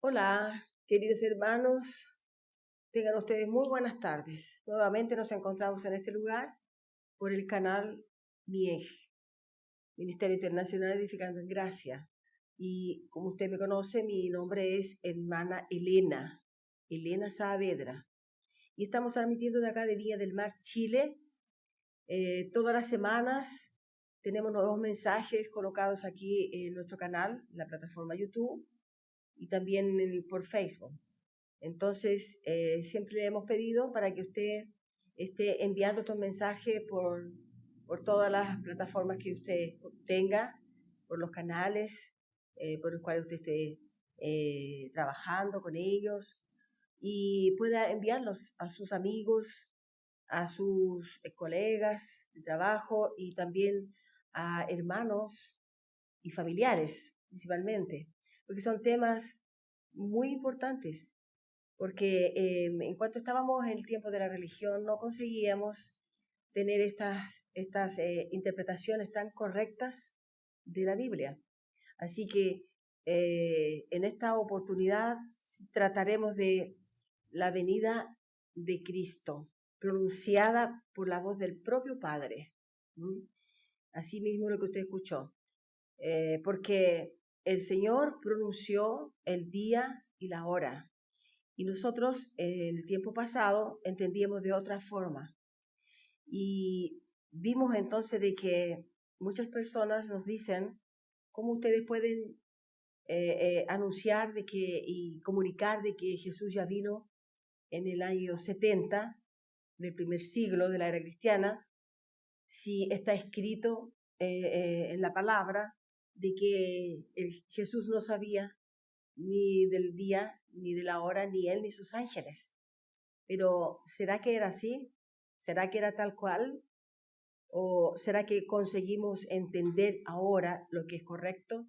Hola, queridos hermanos, tengan ustedes muy buenas tardes. Nuevamente nos encontramos en este lugar por el canal MIEG, Ministerio Internacional Edificando en Gracia. Y como usted me conoce, mi nombre es hermana Elena Saavedra. Y estamos transmitiendo de acá de Viña del Mar, Chile. Todas las semanas tenemos nuevos mensajes colocados aquí en nuestro canal, en la plataforma YouTube y también por Facebook. Entonces, siempre le hemos pedido para que usted esté enviando estos mensajes por todas las plataformas que usted tenga, por los canales por los cuales usted esté trabajando con ellos y pueda enviarlos a sus amigos, a sus colegas de trabajo y también a hermanos y familiares, principalmente, porque son temas muy importantes, porque en cuanto estábamos en el tiempo de la religión no conseguíamos tener estas interpretaciones tan correctas de la Biblia. Así que en esta oportunidad trataremos de la venida de Cristo, pronunciada por la voz del propio Padre. Así mismo lo que usted escuchó. Porque el Señor pronunció el día y la hora. Y nosotros en el tiempo pasado entendíamos de otra forma. Y vimos entonces de que muchas personas nos dicen cómo ustedes pueden anunciar de que, y comunicar de que Jesús ya vino en el año 70 del primer siglo de la era cristiana, si está escrito en la palabra de que Jesús no sabía ni del día, ni de la hora, ni él, ni sus ángeles. Pero ¿será que era así? ¿Será que era tal cual? ¿O será que conseguimos entender ahora lo que es correcto?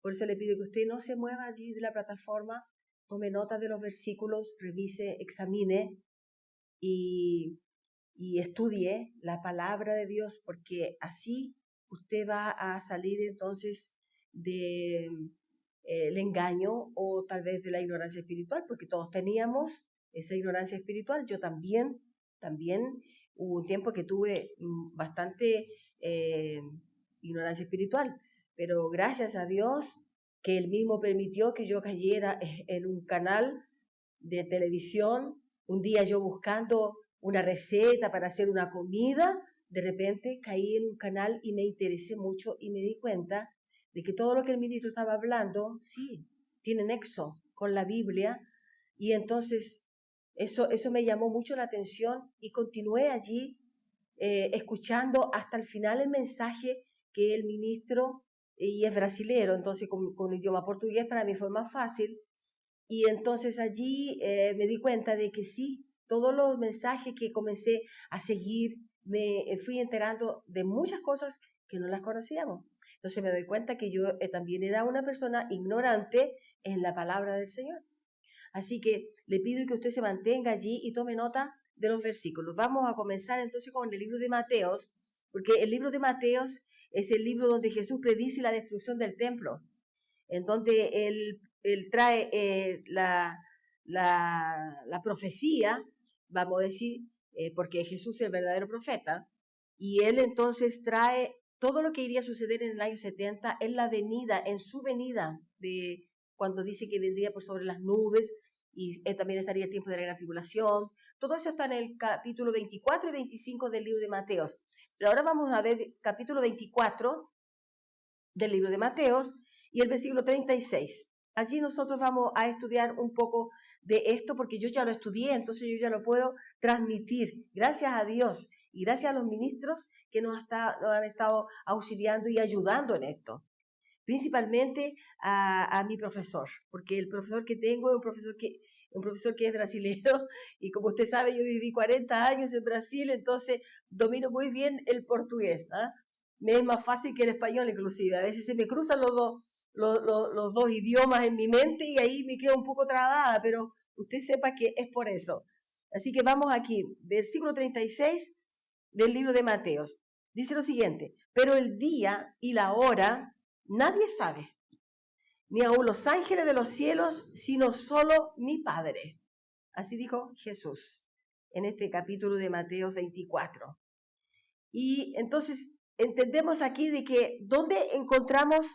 Por eso le pido que usted no se mueva allí de la plataforma, tome nota de los versículos, revise, examine y estudie la palabra de Dios, porque así usted va a salir entonces del engaño o tal vez de la ignorancia espiritual, porque todos teníamos esa ignorancia espiritual. Yo también hubo un tiempo que tuve bastante ignorancia espiritual, pero gracias a Dios que Él mismo permitió que yo cayera en un canal de televisión. Un día yo buscando una receta para hacer una comida, de repente caí en un canal y me interesé mucho y me di cuenta de que todo lo que el ministro estaba hablando, sí, tiene nexo con la Biblia, y entonces eso me llamó mucho la atención y continué allí escuchando hasta el final el mensaje que el ministro, y es brasilero, entonces con idioma portugués para mí fue más fácil, y entonces allí me di cuenta de que sí, todos los mensajes que comencé a seguir, me fui enterando de muchas cosas que no las conocíamos. Entonces me doy cuenta que yo también era una persona ignorante en la palabra del Señor. Así que le pido que usted se mantenga allí y tome nota de los versículos. Vamos a comenzar entonces con el libro de Mateos, porque el libro de Mateos es el libro donde Jesús predice la destrucción del templo, en donde él trae la profecía, vamos a decir, porque Jesús es el verdadero profeta, y él entonces trae todo lo que iría a suceder en el año 70, en la venida, en su venida, de cuando dice que vendría por sobre las nubes, y también estaría el tiempo de la gran tribulación. Todo eso está en el capítulo 24 y 25 del libro de Mateos. Pero ahora vamos a ver capítulo 24 del libro de Mateos y el versículo 36. Allí nosotros vamos a estudiar un poco de esto, porque yo ya lo estudié, entonces yo ya lo puedo transmitir. Gracias a Dios y gracias a los ministros que nos han estado auxiliando y ayudando en esto. Principalmente a mi profesor, porque el profesor que tengo es un profesor que es brasileño, y como usted sabe, yo viví 40 años en Brasil, entonces domino muy bien el portugués, ¿eh? Me es más fácil que el español inclusive. A veces se me cruzan los dos idiomas en mi mente y ahí me quedo un poco trabada, pero usted sepa que es por eso. Así que vamos aquí, versículo 36 del libro de Mateos. dice lo siguiente: pero el día y la hora nadie sabe, ni aun los ángeles de los cielos, sino solo mi Padre. Así dijo Jesús en este capítulo de Mateo 24. Y entonces entendemos aquí de que donde encontramos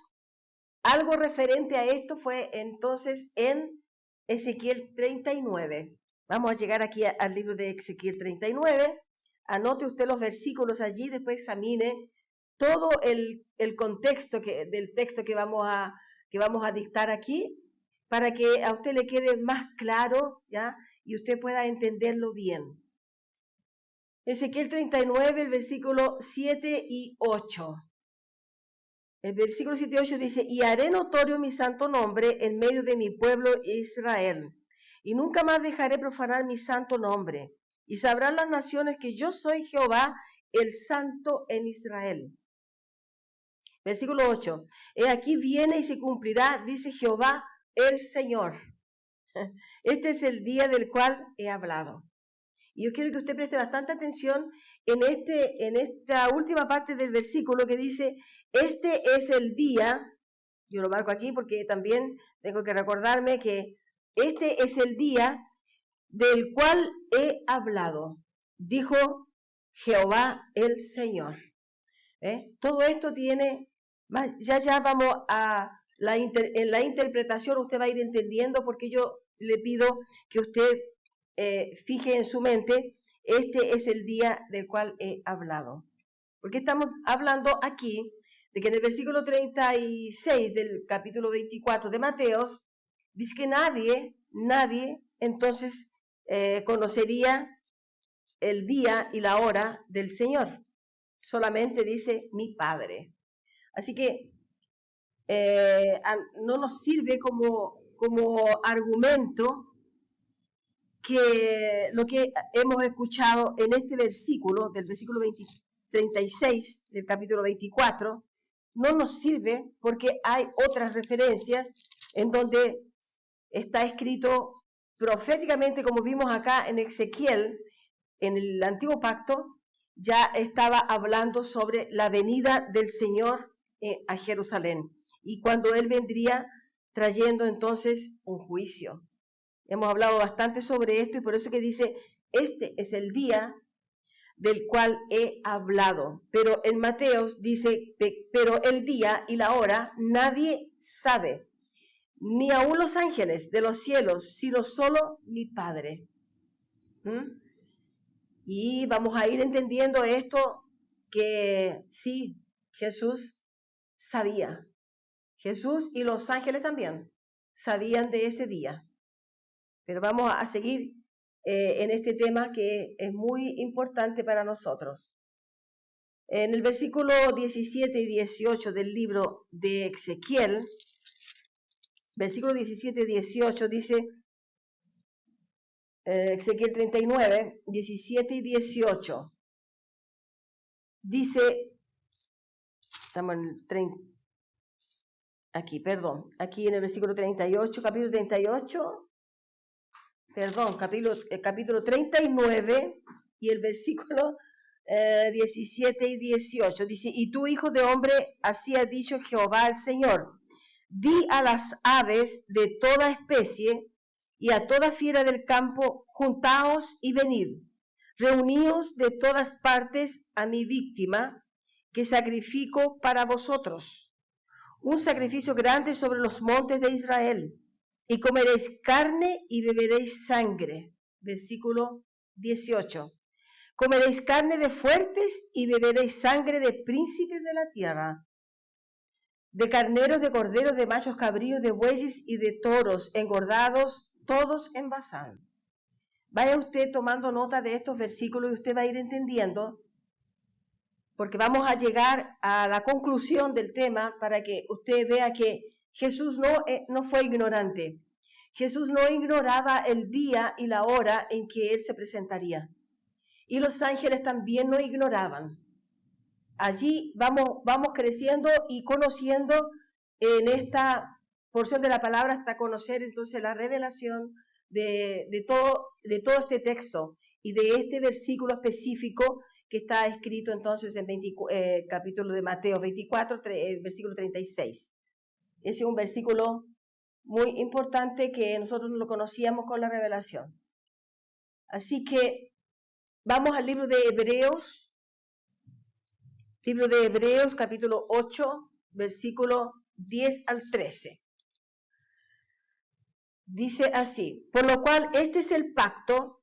algo referente a esto fue entonces en Ezequiel 39. Vamos a llegar aquí al libro de Ezequiel 39. Anote usted los versículos allí, después examine todo el contexto del texto que vamos a dictar aquí, para que a usted le quede más claro, ¿ya? Y usted pueda entenderlo bien. Ezequiel 39, el versículo 7 y 8. El versículo 7 y 8 dice: y haré notorio mi santo nombre en medio de mi pueblo Israel, y nunca más dejaré profanar mi santo nombre, y sabrán las naciones que yo soy Jehová, el santo en Israel. Versículo 8. He aquí viene y se cumplirá, dice Jehová el Señor. Este es el día del cual he hablado. Y yo quiero que usted preste bastante atención en esta última parte del versículo que dice: este es el día. Yo lo marco aquí porque también tengo que recordarme que este es el día del cual he hablado, dijo Jehová el Señor. Todo esto tiene, ya vamos a en la interpretación usted va a ir entendiendo, porque yo le pido que usted fije en su mente: este es el día del cual he hablado. Porque estamos hablando aquí de que en el versículo 36 del capítulo 24 de Mateos, dice que nadie entonces conocería el día y la hora del Señor. Solamente dice mi Padre. Así que no nos sirve como argumento que lo que hemos escuchado en este versículo, del versículo 36 del capítulo 24, no nos sirve, porque hay otras referencias en donde está escrito proféticamente, como vimos acá en Ezequiel, en el antiguo pacto, ya estaba hablando sobre la venida del Señor a Jerusalén, y cuando Él vendría trayendo entonces un juicio. Hemos hablado bastante sobre esto, y por eso que dice: este es el día del cual he hablado. Pero en Mateos dice: pero el día y la hora nadie sabe, ni aun los ángeles de los cielos, sino solo mi Padre. Y vamos a ir entendiendo esto, que sí, Jesús sabía. Jesús y los ángeles también sabían de ese día. Pero vamos a seguir en este tema que es muy importante para nosotros. En el versículo 17 y 18 del libro de Ezequiel, versículo 17 y 18 dice, Ezequiel 39, 17 y 18, dice, estamos en el 30, aquí en el versículo 38, capítulo 38, capítulo 39 y el versículo 17 y 18, dice: y tú, hijo de hombre, así ha dicho Jehová el Señor, di a las aves de toda especie y a toda fiera del campo: juntaos y venid, reuníos de todas partes a mi víctima, que sacrifico para vosotros, un sacrificio grande sobre los montes de Israel, y comeréis carne y beberéis sangre. Versículo 18. Comeréis carne de fuertes y beberéis sangre de príncipes de la tierra, de carneros, de corderos, de machos cabríos, de bueyes y de toros engordados, todos en Basán. Vaya usted tomando nota de estos versículos y usted va a ir entendiendo, porque vamos a llegar a la conclusión del tema para que usted vea que Jesús no fue ignorante. Jesús no ignoraba el día y la hora en que Él se presentaría. Y los ángeles también no ignoraban. Allí vamos creciendo y conociendo en esta porción de la palabra hasta conocer entonces la revelación de todo este texto y de este versículo específico que está escrito entonces en capítulo de Mateo 24, versículo 36. Ese es un versículo muy importante que nosotros no lo conocíamos con la revelación. Así que vamos al libro de Hebreos, capítulo 8, versículo 10 al 13. Dice así: por lo cual este es el pacto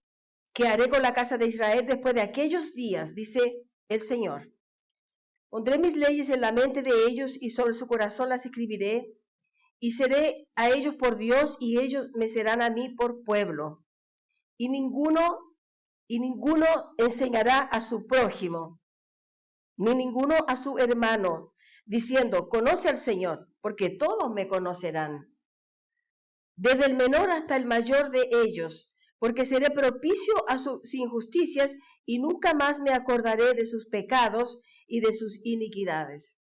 que haré con la casa de Israel después de aquellos días, dice el Señor. Pondré mis leyes en la mente de ellos y sobre su corazón las escribiré, y seré a ellos por Dios y ellos me serán a mí por pueblo. Y ninguno enseñará a su prójimo, ni ninguno a su hermano, diciendo, conoce al Señor, porque todos me conocerán, desde el menor hasta el mayor de ellos, porque seré propicio a sus injusticias y nunca más me acordaré de sus pecados y de sus iniquidades.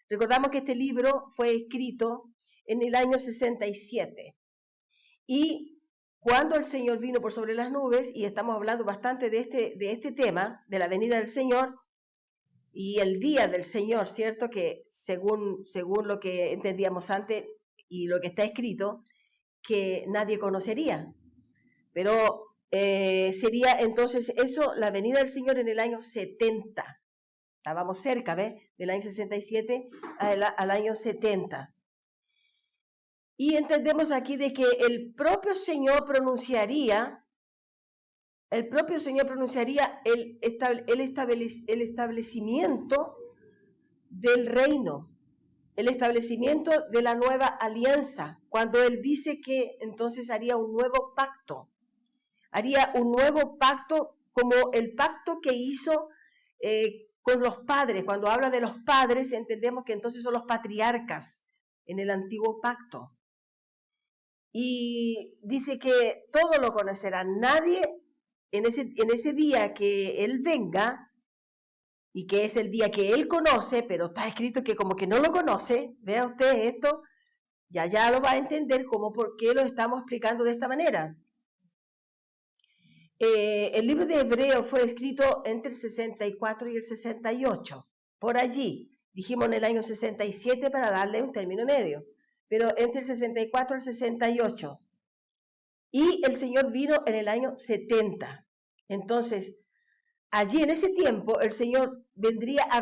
Recordamos que este libro fue escrito en el año 67. Y cuando el Señor vino por sobre las nubes, y estamos hablando bastante de este tema, de la venida del Señor, y el día del Señor, ¿cierto? Que según lo que entendíamos antes y lo que está escrito, que nadie conocería. Pero sería entonces eso, la venida del Señor en el año 70. Estábamos cerca, ¿ves? Del año 67 al año 70. Y entendemos aquí de que el propio Señor pronunciaría el establecimiento del reino, el establecimiento de la nueva alianza, cuando Él dice que entonces haría un nuevo pacto como el pacto que hizo con los padres. Cuando habla de los padres, entendemos que entonces son los patriarcas en el antiguo pacto. Y dice que todo lo conocerán. Nadie en ese día que Él venga, y que es el día que Él conoce, pero está escrito que como que no lo conoce. Vea usted esto, ya lo va a entender por qué lo estamos explicando de esta manera. El libro de Hebreos fue escrito entre el 64 y el 68, por allí. Dijimos en el año 67 para darle un término medio, pero entre el 64 y el 68. Y el Señor vino en el año 70. Entonces, allí en ese tiempo el Señor vendría a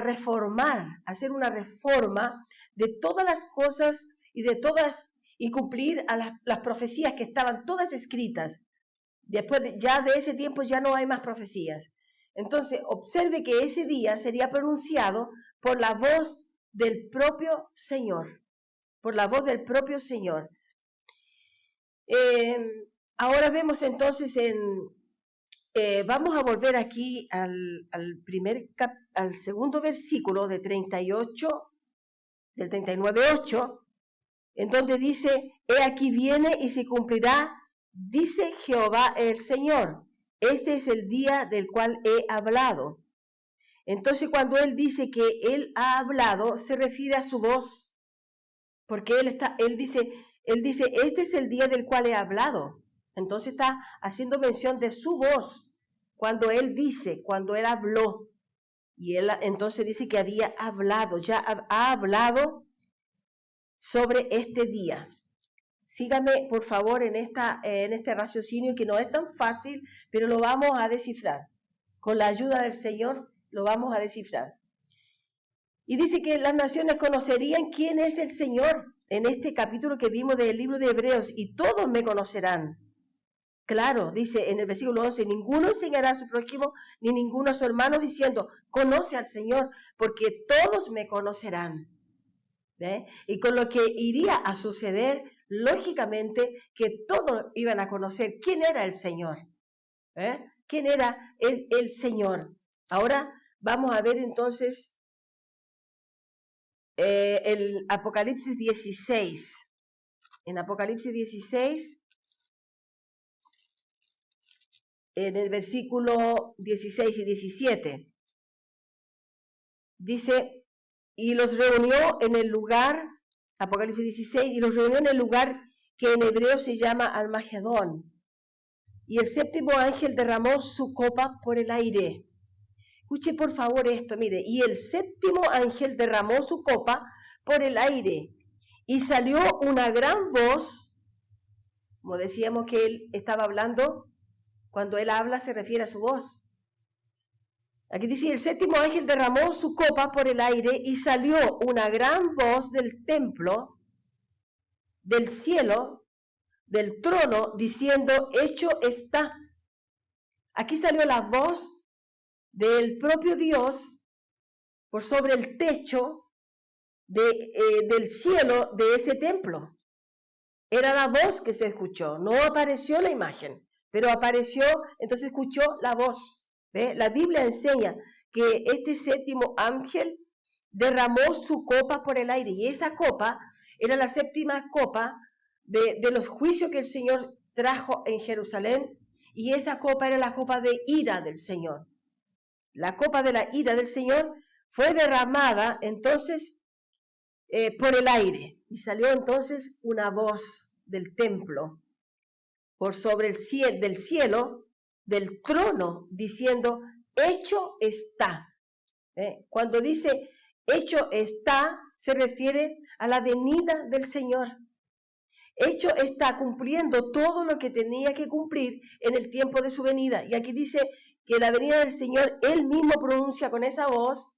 hacer una reforma de todas las cosas y cumplir a las profecías que estaban todas escritas. Después ya de ese tiempo ya no hay más profecías. Entonces, observe que ese día sería pronunciado por la voz del propio Señor. Por la voz del propio Señor. Ahora vemos entonces vamos a volver aquí al segundo versículo de 38, del 39:8, en donde dice, he aquí viene y se cumplirá, dice Jehová el Señor, este es el día del cual he hablado. Entonces cuando Él dice que Él ha hablado, se refiere a su voz, porque Él dice, este es el día del cual he hablado. Entonces está haciendo mención de su voz, cuando Él habló, y Él entonces dice que había hablado, ya ha hablado sobre este día. Sígame, por favor, en este raciocinio que no es tan fácil, pero lo vamos a descifrar. Con la ayuda del Señor lo vamos a descifrar. Y dice que las naciones conocerían quién es el Señor en este capítulo que vimos del libro de Hebreos, y todos me conocerán. Claro, dice en el versículo 11, ninguno enseñará a su prójimo, ni ninguno a su hermano, diciendo, conoce al Señor, porque todos me conocerán. ¿Ve? Y con lo que iría a suceder, lógicamente, que todos iban a conocer quién era el Señor. ¿Quién era el Señor? Ahora vamos a ver entonces el Apocalipsis 16. En Apocalipsis 16, en el versículo 16 y 17, dice, y los reunió en el lugar, Apocalipsis 16, y los reunió en el lugar que en hebreo se llama Armagedón. Y el séptimo ángel derramó su copa por el aire. Escuche por favor esto, mire. Y el séptimo ángel derramó su copa por el aire y salió una gran voz, como decíamos que él estaba hablando, cuando él habla se refiere a su voz. Aquí dice, el séptimo ángel derramó su copa por el aire y salió una gran voz del templo, del cielo, del trono, diciendo, hecho está. Aquí salió la voz del propio Dios por sobre el techo del cielo de ese templo. Era la voz que se escuchó, no apareció la imagen, pero apareció, entonces escuchó la voz. ¿Ve? La Biblia enseña que este séptimo ángel derramó su copa por el aire, y esa copa era la séptima copa de los juicios que el Señor trajo en Jerusalén, y esa copa era la copa de ira del Señor. La copa de la ira del Señor fue derramada entonces por el aire, y salió entonces una voz del templo por sobre el cielo, del cielo, del trono, diciendo, hecho está. Cuando dice hecho está, se refiere a la venida del Señor. Hecho está, cumpliendo todo lo que tenía que cumplir en el tiempo de su venida. Y aquí dice que la venida del Señor, él mismo pronuncia con esa voz,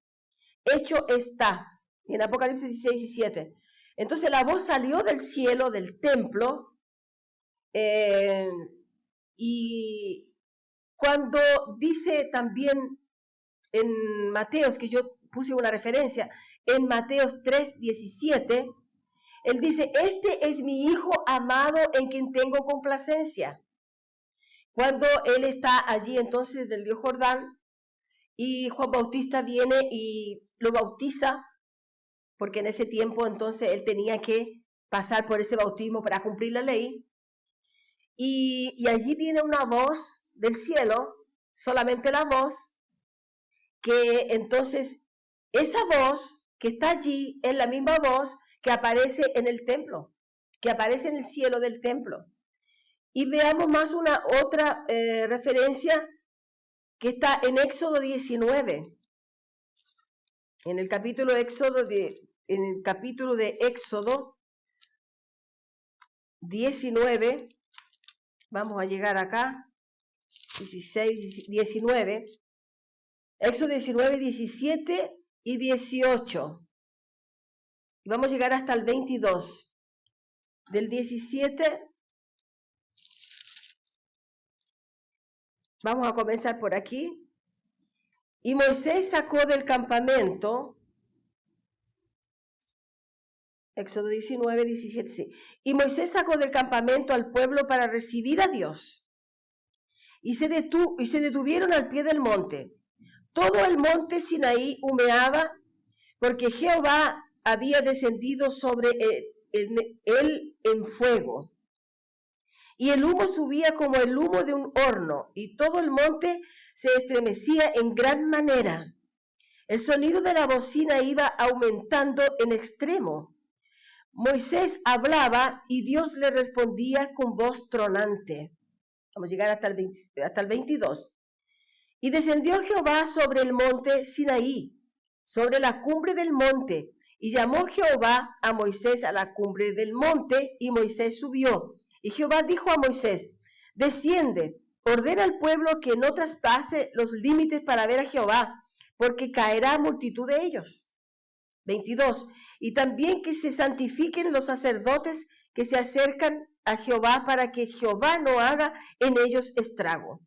hecho está, en Apocalipsis 16 y 7. Entonces la voz salió del cielo, del templo, y cuando dice también en Mateos, que yo puse una referencia, en Mateos 3:17, él dice, este es mi hijo amado en quien tengo complacencia. Cuando él está allí entonces del río Jordán, y Juan Bautista viene y lo bautiza, porque en ese tiempo entonces él tenía que pasar por ese bautismo para cumplir la ley. Y allí viene una voz del cielo, solamente la voz, que entonces esa voz que está allí es la misma voz que aparece en el templo, que aparece en el cielo del templo. Y veamos más una otra referencia que está en Éxodo 19. En el capítulo de Éxodo 19, vamos a llegar acá, 19, Éxodo 19, 17 y 18. Y vamos a llegar hasta el 22. Del 17, vamos a comenzar por aquí. Y Moisés sacó del campamento, Éxodo 19, 17, sí. Y Moisés sacó del campamento al pueblo para recibir a Dios. Y se detuvieron al pie del monte. Todo el monte Sinaí humeaba, porque Jehová había descendido sobre él en fuego. Y el humo subía como el humo de un horno, y todo el monte se estremecía en gran manera. El sonido de la bocina iba aumentando en extremo. Moisés hablaba y Dios le respondía con voz tronante. Vamos a llegar hasta el 22. Y descendió Jehová sobre el monte Sinaí, sobre la cumbre del monte, y llamó Jehová a Moisés a la cumbre del monte, y Moisés subió. Y Jehová dijo a Moisés, desciende, ordena al pueblo que no traspase los límites para ver a Jehová, porque caerá multitud de ellos. 22. Y también que se santifiquen los sacerdotes que se acercan a Jehová, para que Jehová no haga en ellos estrago.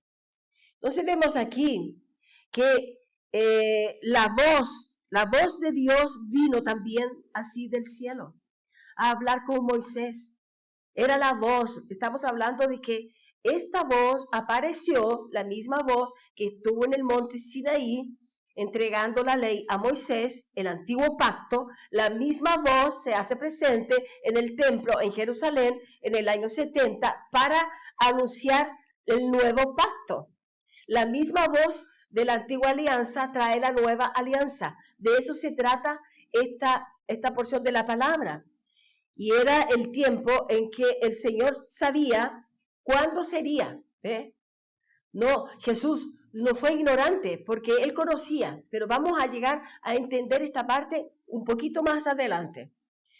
Entonces vemos aquí que la voz de Dios vino también así del cielo a hablar con Moisés. Era la voz, estamos hablando de que esta voz apareció, la misma voz que estuvo en el monte Sinaí, entregando la ley a Moisés, el antiguo pacto. La misma voz se hace presente en el templo en Jerusalén en el año 70 para anunciar el nuevo pacto. La misma voz de la antigua alianza trae la nueva alianza. De eso se trata esta porción de la palabra. Y era el tiempo en que el Señor sabía cuándo sería. No, Jesús no fue ignorante, porque él conocía, pero vamos a llegar a entender esta parte un poquito más adelante.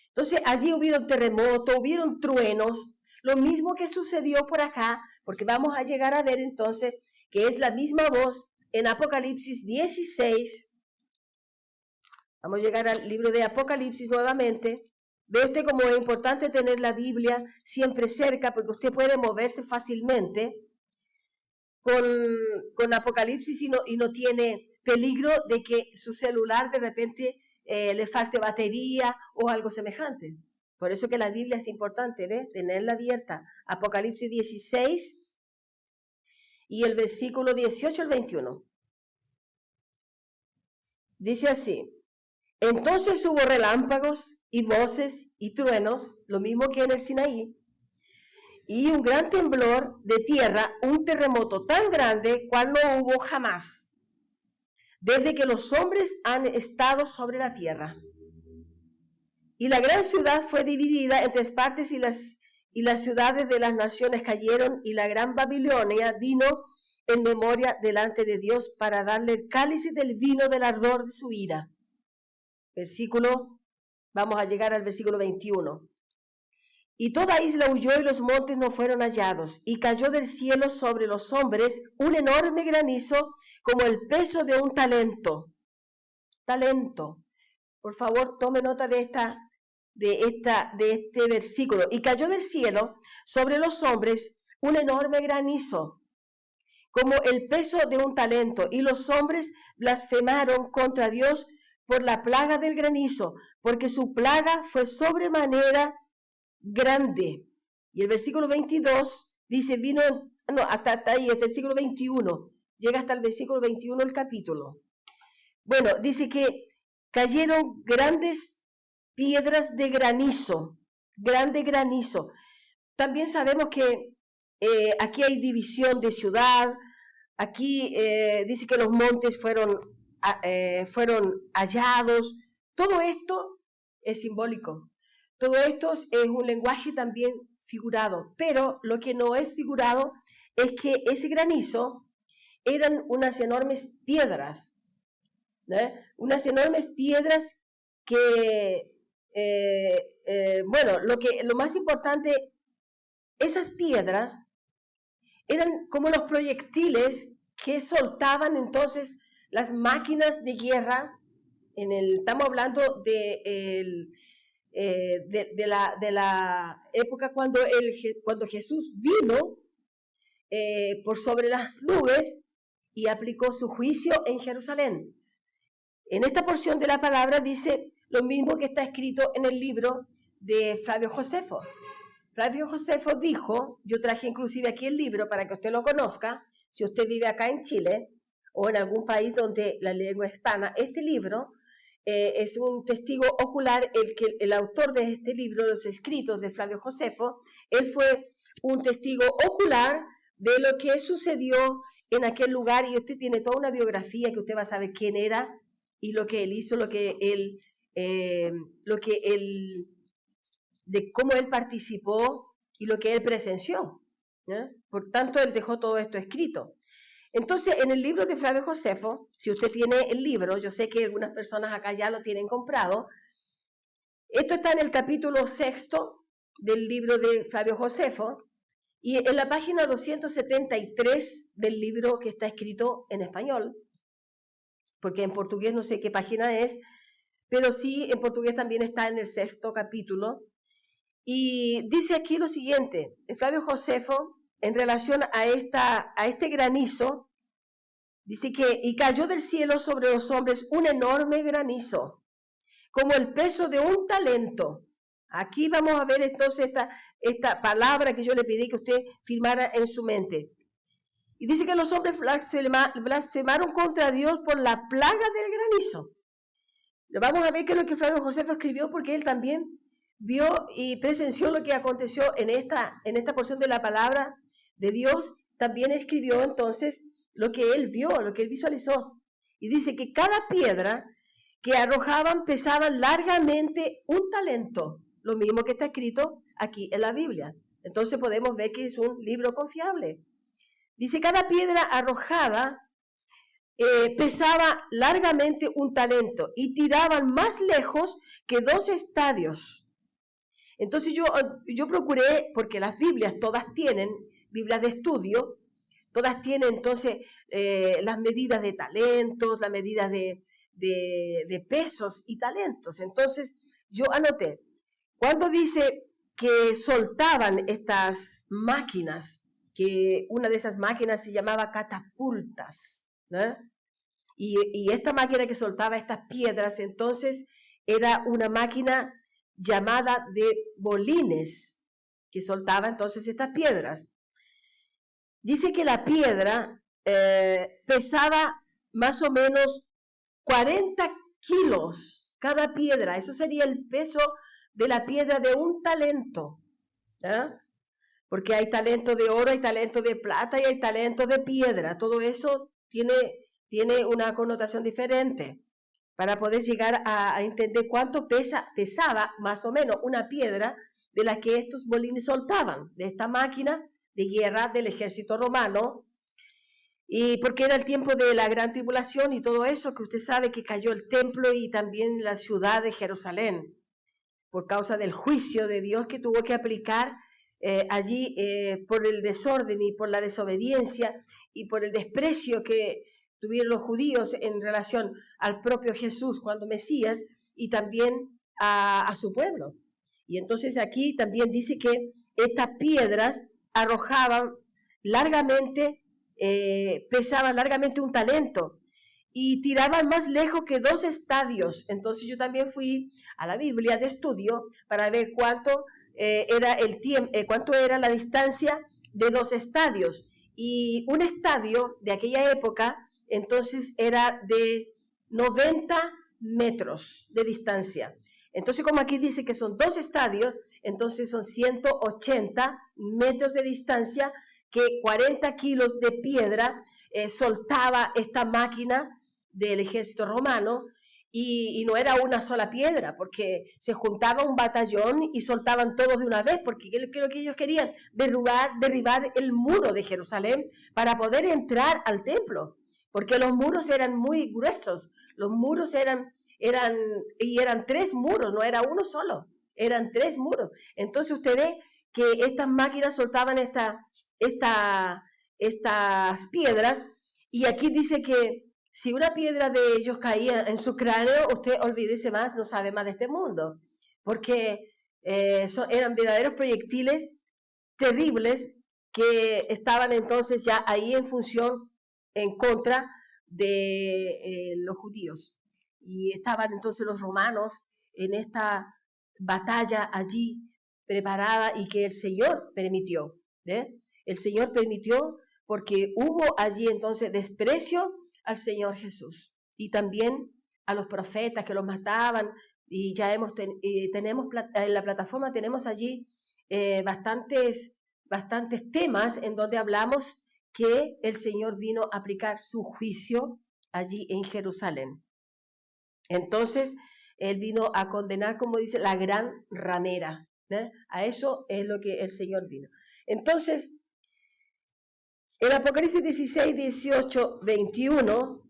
Entonces allí hubieron terremotos, hubieron truenos, lo mismo que sucedió por acá, porque vamos a llegar a ver entonces que es la misma voz en Apocalipsis 16. Vamos a llegar al libro de Apocalipsis nuevamente. Ve usted cómo es importante tener la Biblia siempre cerca, porque usted puede moverse fácilmente con Apocalipsis y no tiene peligro de que su celular de repente le falte batería o algo semejante. Por eso que la Biblia es importante, ¿ves? Tenerla abierta. Apocalipsis 16 y el versículo 18 al 21. Dice así: entonces hubo relámpagos y voces y truenos, lo mismo que en el Sinaí, y un gran temblor de tierra, un terremoto tan grande cual no hubo jamás, desde que los hombres han estado sobre la tierra. Y la gran ciudad fue dividida en 3 partes, y las ciudades de las naciones cayeron, y la gran Babilonia vino en memoria delante de Dios para darle el cáliz del vino del ardor de su ira. Vamos a llegar al versículo 21. Y toda isla huyó y los montes no fueron hallados, y cayó del cielo sobre los hombres un enorme granizo como el peso de un talento. Talento. Por favor, tome nota de este versículo. Y cayó del cielo sobre los hombres un enorme granizo como el peso de un talento, y los hombres blasfemaron contra Dios por la plaga del granizo, porque su plaga fue sobremanera grande. Y el versículo 22 dice, hasta ahí, es el versículo 21, llega hasta el versículo 21 del capítulo. Bueno, dice que cayeron grandes piedras de granizo, grande granizo. También sabemos que aquí hay división de ciudad. Aquí dice que los montes fueron hallados. Todo esto es simbólico. Todo esto es un lenguaje también figurado. Pero lo que no es figurado es que ese granizo eran unas enormes piedras. ¿No? Unas enormes piedras que, lo más importante, esas piedras eran como los proyectiles que soltaban entonces las máquinas de guerra. Estamos hablando de la época cuando Jesús vino por sobre las nubes y aplicó su juicio en Jerusalén. En esta porción de la palabra dice lo mismo que está escrito en el libro de Flavio Josefo. Flavio Josefo dijo, yo traje inclusive aquí el libro para que usted lo conozca, si usted vive acá en Chile o en algún país donde la lengua es hispana, este libro es un testigo ocular. El autor de este libro, los escritos de Flavio Josefo, él fue un testigo ocular de lo que sucedió en aquel lugar, y usted tiene toda una biografía que usted va a saber quién era y lo que él hizo, de cómo él participó y lo que él presenció. Por tanto, él dejó todo esto escrito. Entonces, en el libro de Flavio Josefo, si usted tiene el libro, yo sé que algunas personas acá ya lo tienen comprado, esto está en el capítulo 6 del libro de Flavio Josefo, y en la página 273 del libro que está escrito en español, porque en portugués no sé qué página es, pero sí en portugués también está en el 6 capítulo, y dice aquí lo siguiente: Flavio Josefo, en relación a este granizo, dice que, y cayó del cielo sobre los hombres un enorme granizo, como el peso de un talento. Aquí vamos a ver entonces esta palabra que yo le pedí que usted firmara en su mente. Y dice que los hombres blasfemaron contra Dios por la plaga del granizo. Vamos a ver qué es lo que Flavio Josefo escribió, porque él también vio y presenció lo que aconteció en esta porción de la palabra de Dios. También escribió entonces lo que él vio, lo que él visualizó. Y dice que cada piedra que arrojaban pesaba largamente un talento, lo mismo que está escrito aquí en la Biblia. Entonces podemos ver que es un libro confiable. Dice, cada piedra arrojada pesaba largamente un talento y tiraban más lejos que 2 estadios. Entonces yo procuré, porque las Biblias todas tienen, Biblias de estudio, todas tienen entonces las medidas de talentos, las medidas de pesos y talentos. Entonces yo anoté, cuando dice que soltaban estas máquinas, que una de esas máquinas se llamaba catapultas, ¿no? Y esta máquina que soltaba estas piedras, entonces era una máquina llamada de bolines, que soltaba entonces estas piedras. Dice que la piedra pesaba más o menos 40 kilos cada piedra. Eso sería el peso de la piedra de un talento. ¿Eh? Porque hay talento de oro, hay talento de plata y hay talento de piedra. Todo eso tiene una connotación diferente para poder llegar a entender cuánto pesaba más o menos una piedra de la que estos bolines soltaban, de esta máquina de guerra del ejército romano, y porque era el tiempo de la gran tribulación y todo eso, que usted sabe que cayó el templo y también la ciudad de Jerusalén, por causa del juicio de Dios que tuvo que aplicar allí por el desorden y por la desobediencia y por el desprecio que tuvieron los judíos en relación al propio Jesús cuando Mesías y también a su pueblo. Y entonces aquí también dice que estas piedras arrojaban largamente, pesaban largamente un talento y tiraban más lejos que 2 estadios. Entonces yo también fui a la Biblia de estudio para ver cuánto era cuánto era la distancia de 2 estadios. Y un estadio de aquella época entonces era de 90 metros de distancia. Entonces, como aquí dice que son 2 estadios, entonces son 180 metros de distancia que 40 kilos de piedra soltaba esta máquina del ejército romano, y no era una sola piedra, porque se juntaba un batallón y soltaban todos de una vez, porque creo que ellos querían derribar el muro de Jerusalén para poder entrar al templo, porque los muros eran muy gruesos, los muros eran 3 muros, no era uno solo, eran 3 muros. Entonces usted ve que estas máquinas soltaban estas piedras, y aquí dice que si una piedra de ellos caía en su cráneo, usted olvídese más, no sabe más de este mundo, porque eran verdaderos proyectiles terribles que estaban entonces ya ahí en función, en contra de los judíos. Y estaban entonces los romanos en esta batalla allí preparada, y que el Señor permitió. El Señor permitió porque hubo allí entonces desprecio al Señor Jesús y también a los profetas que los mataban. Y ya tenemos en la plataforma, tenemos allí bastantes temas en donde hablamos que el Señor vino a aplicar su juicio allí en Jerusalén. Entonces Él vino a condenar, como dice, la gran ramera. A eso es lo que el Señor vino. Entonces, en Apocalipsis 16, 18, 21,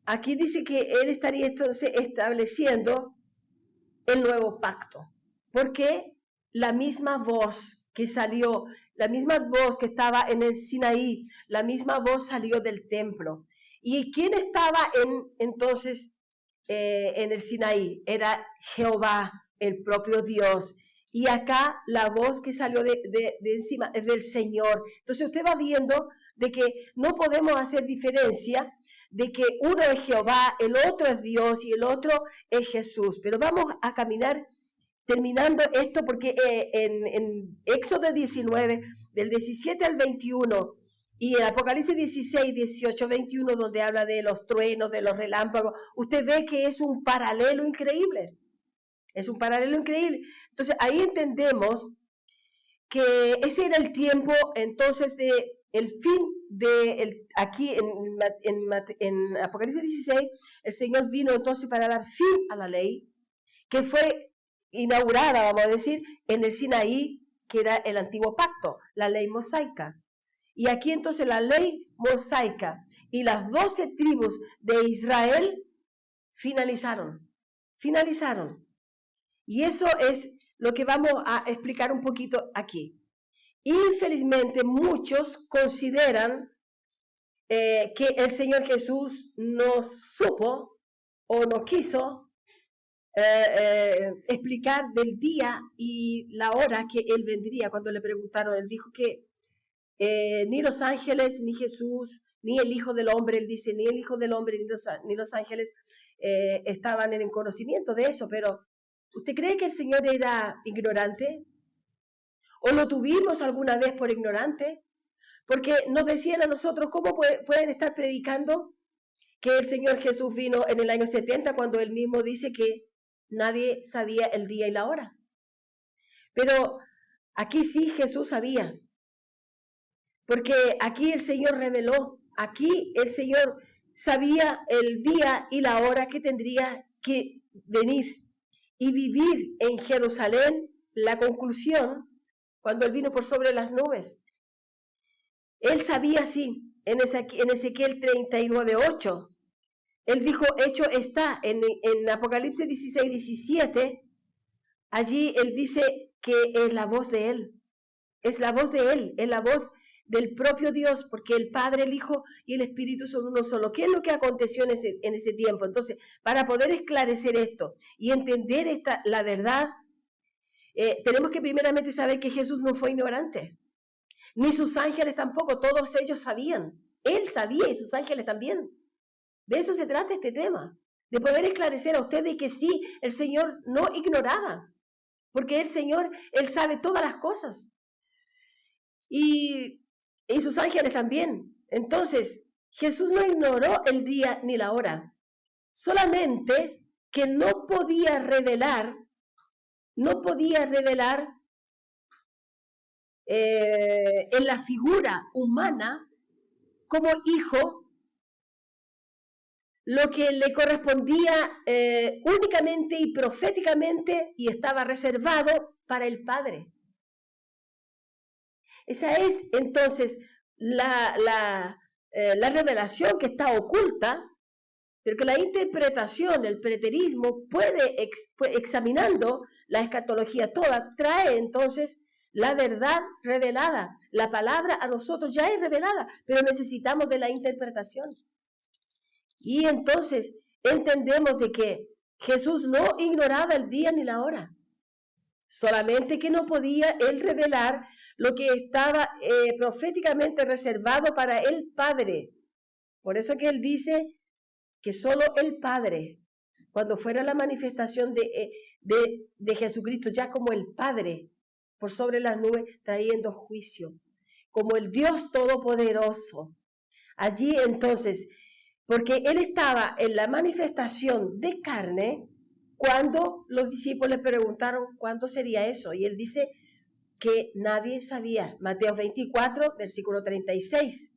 aquí dice que Él estaría entonces estableciendo el nuevo pacto. Porque la misma voz que salió, la misma voz que estaba en el Sinaí, la misma voz salió del templo. ¿Y quién estaba entonces en el Sinaí? Era Jehová, el propio Dios. Y acá la voz que salió de encima es del Señor. Entonces usted va viendo de que no podemos hacer diferencia, de que uno es Jehová, el otro es Dios y el otro es Jesús. Pero vamos a caminar terminando esto, porque en Éxodo 19, del 17 al 21, y en Apocalipsis 16, 18, 21, donde habla de los truenos, de los relámpagos, usted ve que es un paralelo increíble. Es un paralelo increíble. Entonces ahí entendemos que ese era el tiempo entonces de el fin de aquí en Apocalipsis 16, el Señor vino entonces para dar fin a la ley que fue inaugurada, vamos a decir, en el Sinaí, que era el antiguo pacto, la ley mosaica. Y aquí entonces la ley mosaica y las 12 tribus de Israel finalizaron. Y eso es lo que vamos a explicar un poquito aquí. Infelizmente, muchos consideran que el Señor Jesús no supo o no quiso explicar del día y la hora que Él vendría. Cuando le preguntaron, Él dijo que ni los ángeles, ni Jesús, ni el Hijo del Hombre, Él dice, ni el Hijo del Hombre, ni los ángeles estaban en el conocimiento de eso. Pero, ¿usted cree que el Señor era ignorante? ¿O lo tuvimos alguna vez por ignorante? Porque nos decían a nosotros, ¿cómo pueden estar predicando que el Señor Jesús vino en el año 70 cuando Él mismo dice que nadie sabía el día y la hora? Pero aquí sí Jesús sabía, porque aquí el Señor reveló, aquí el Señor sabía el día y la hora que tendría que venir y vivir en Jerusalén, la conclusión, cuando Él vino por sobre las nubes. Él sabía así, en Ezequiel 39:8. Él dijo, hecho está, en Apocalipsis 16:17, allí Él dice que es la voz de Él. Es la voz de Él, es la voz del propio Dios, porque el Padre, el Hijo y el Espíritu son uno solo. ¿Qué es lo que aconteció en ese tiempo? Entonces, para poder esclarecer esto y entender la verdad, tenemos que primeramente saber que Jesús no fue ignorante. Ni sus ángeles tampoco, todos ellos sabían. Él sabía y sus ángeles también. De eso se trata este tema, de poder esclarecer a ustedes que sí, el Señor no ignoraba, porque el Señor, Él sabe todas las cosas. Y sus ángeles también. Entonces, Jesús no ignoró el día ni la hora, solamente que no podía revelar en la figura humana como hijo lo que le correspondía únicamente y proféticamente y estaba reservado para el Padre. Esa es entonces la revelación que está oculta, pero que la interpretación, el preterismo examinando la escatología toda, trae entonces la verdad revelada. La palabra a nosotros ya es revelada, pero necesitamos de la interpretación. Y entonces entendemos de que Jesús no ignoraba el día ni la hora, solamente que no podía Él revelar lo que estaba proféticamente reservado para el Padre. Por eso que Él dice que solo el Padre, cuando fuera la manifestación de Jesucristo, ya como el Padre, por sobre las nubes, trayendo juicio, como el Dios Todopoderoso. Allí entonces, porque Él estaba en la manifestación de carne, cuando los discípulos le preguntaron cuándo sería eso, y Él dice que nadie sabía. Mateo 24, versículo 36,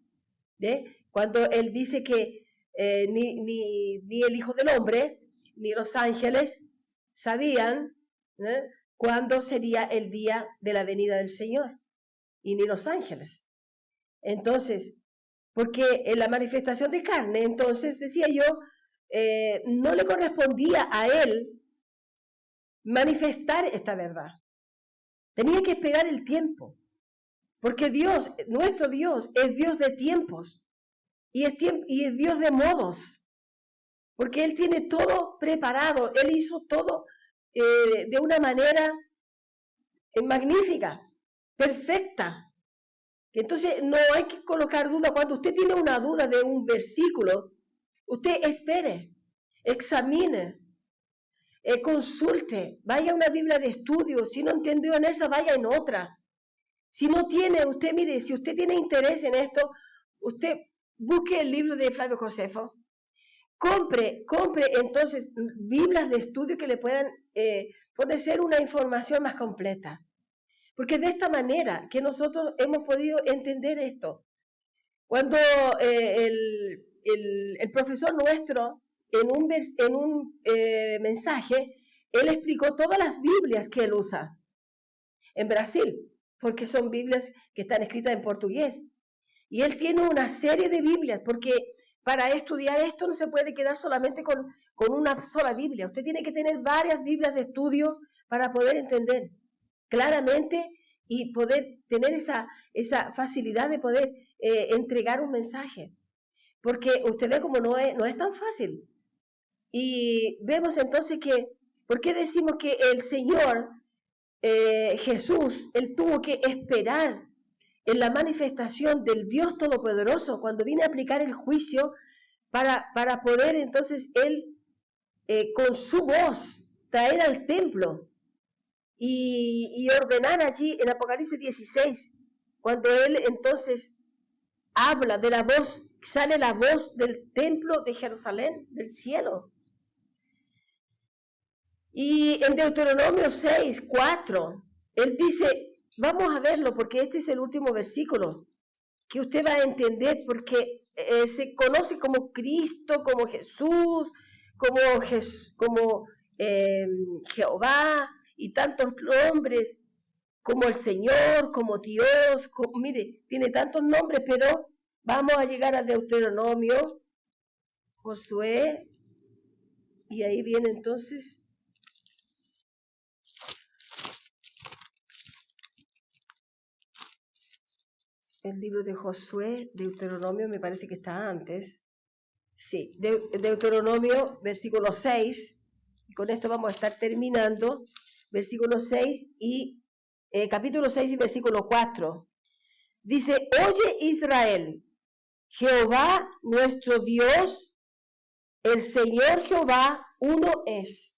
cuando Él dice que ni el Hijo del Hombre, ni los ángeles sabían cuándo sería el día de la venida del Señor, y ni los ángeles. Entonces, porque en la manifestación de carne, entonces, decía yo, no le correspondía a Él manifestar esta verdad. Tenía que esperar el tiempo, porque Dios, nuestro Dios, es Dios de tiempos y es Dios de modos, porque Él tiene todo preparado, Él hizo todo de una manera magnífica, perfecta. Entonces no hay que colocar duda. Cuando usted tiene una duda de un versículo, usted espere, examine, consulte, vaya a una Biblia de estudio. Si no entendió en esa, vaya en otra. Si no tiene, usted mire, si usted tiene interés en esto, usted busque el libro de Flavio Josefo, compre entonces Biblias de estudio que le puedan fornecer una información más completa. Porque de esta manera que nosotros hemos podido entender esto. Cuando el profesor nuestro, en un mensaje, él explicó todas las Biblias que él usa en Brasil, porque son Biblias que están escritas en portugués. Y él tiene una serie de Biblias, porque para estudiar esto no se puede quedar solamente con una sola Biblia. Usted tiene que tener varias Biblias de estudio para poder entender claramente y poder tener esa facilidad de poder entregar un mensaje. Porque usted ve como no es tan fácil. Y vemos entonces que, ¿por qué decimos que el Señor Jesús, Él tuvo que esperar en la manifestación del Dios Todopoderoso cuando viene a aplicar el juicio para poder entonces Él con su voz traer al templo y ordenar allí en Apocalipsis 16, cuando Él entonces habla de la voz, sale la voz del templo de Jerusalén, del cielo. Y en Deuteronomio 6, 4, Él dice, vamos a verlo porque este es el último versículo que usted va a entender, porque se conoce como Cristo, como Jesús, como Jehová y tantos nombres, como el Señor, como Dios, mire, tiene tantos nombres, pero vamos a llegar a Deuteronomio, Josué, y ahí viene entonces el libro de Josué, Deuteronomio, me parece que está antes. Sí, Deuteronomio, versículo 6, y con esto vamos a estar terminando, versículo 6 y capítulo 6 y versículo 4. Dice, oye Israel, Jehová nuestro Dios, el Señor Jehová, uno es.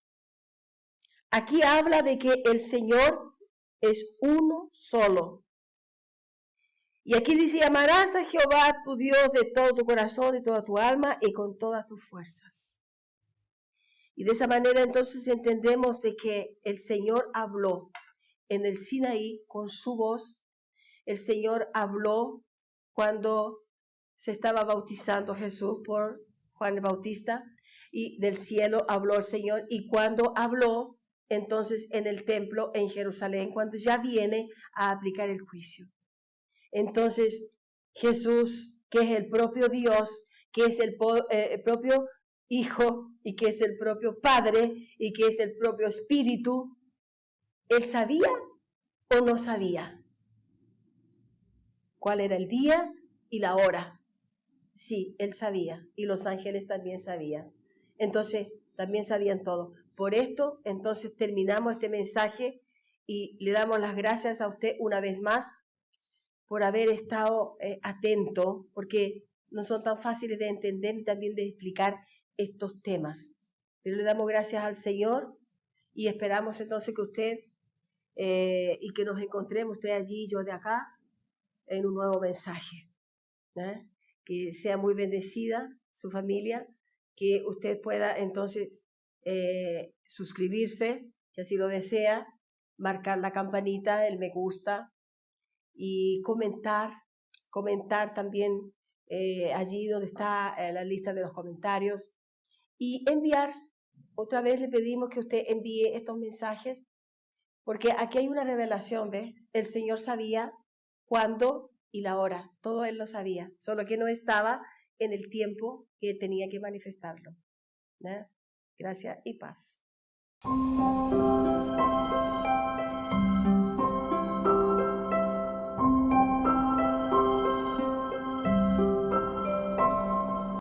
Aquí habla de que el Señor es uno solo. Y aquí dice, amarás a Jehová tu Dios de todo tu corazón, de toda tu alma y con todas tus fuerzas. Y de esa manera entonces entendemos de que el Señor habló en el Sinaí con su voz. El Señor habló cuando se estaba bautizando Jesús por Juan el Bautista, y del cielo habló el Señor. Y cuando habló entonces en el templo en Jerusalén, cuando ya viene a aplicar el juicio. Entonces, Jesús, que es el propio Dios, que es el propio Hijo y que es el propio Padre y que es el propio Espíritu, ¿Él sabía o no sabía cuál era el día y la hora? Sí, Él sabía, y los ángeles también sabían. Entonces, también sabían todo. Por esto, entonces, terminamos este mensaje y le damos las gracias a usted una vez más por haber estado atento, porque no son tan fáciles de entender y también de explicar estos temas. Pero le damos gracias al Señor y esperamos entonces que usted y que nos encontremos usted allí y yo de acá en un nuevo mensaje. Que sea muy bendecida su familia, que usted pueda entonces suscribirse, si así lo desea, marcar la campanita, el me gusta, y comentar también allí donde está la lista de los comentarios, y enviar. Otra vez le pedimos que usted envíe estos mensajes, porque aquí hay una revelación, ¿ves? El Señor sabía cuándo y la hora, todo Él lo sabía, solo que no estaba en el tiempo que tenía que manifestarlo. Gracias y paz.